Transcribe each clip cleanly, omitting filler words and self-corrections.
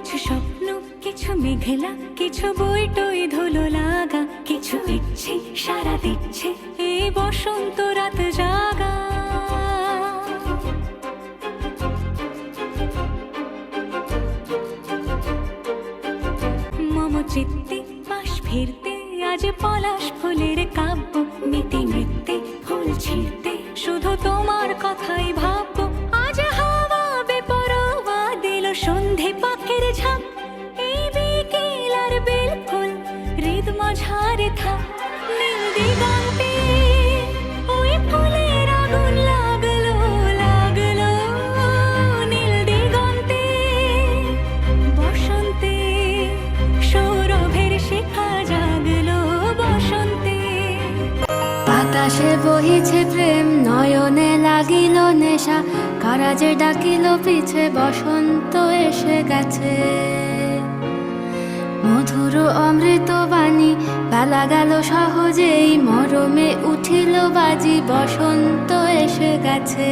কিছু স্বপ্ন, কিছু মেঘলা, কিছু বই টই ধুলো লাগা, কিছু ইচ্ছে সারা দিচ্ছে এই বসন্ত রাত জাগা। মম চিত্তে পাশ ফিরতে আজ পলাশ ফুলের কাব্য, মিতি নৃত্যে ফুল ছিঁড়তে শুধু তোমার কথাই ভাববো। আজ হাওয়া বেপরোয়া দিল সন্ধে পাখির ঝাঁক, এই বিকেল আর বেল ফুল হৃদ মাঝারে থাক। নীল দিগন্তে ওই ফুলের আগুন লাগলো লাগলো, নীল দিগন্তে বসন্তে সৌরভের শিখা জাগলো বসন্তে। বাতাসে বহিছে প্রেম, নয়নে লাগিল নেশা, কারাজে ডাকিল পিছে বসন্ত এসে গেছে। মধুর অমৃত বাণী বেলা গেল সহজেই, মরমে উঠিল বাজি বসন্ত এসে গেছে।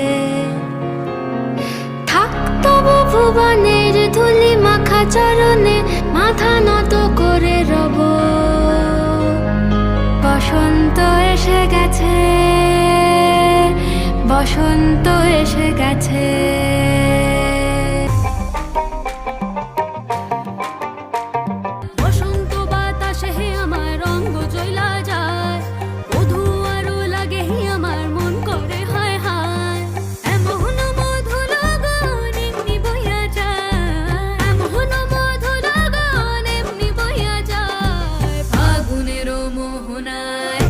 থাক তবু ভুবনের ধুলি মাখা চরণে, মাথা নত করে রব। বসন্ত এসে গেছে, বসন্ত এসে গেছে। বসন্ত বাতাসে হে আমার রঙ্গ জ্বলা যায়, মধু আরো লাগে হি আমার মন করে হায় হায়। এমন মধু লগন এমনি বইয়া যায়, এমন মধু লগন এমনি বইয়া যায়। ফাগুনের মোহনায়,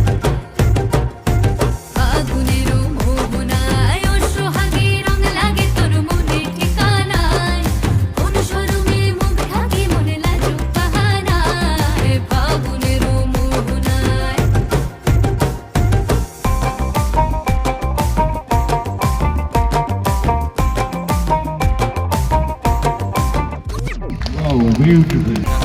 ফাগুনের মোহনায় ও সোহাগে রং লাগে তোর মনে ঠিকানায়। অনুসরণে মুখ ঢাকি মনে লাজুক বাহানায়, ফাগুনের মোহনায়। Oh, beautiful.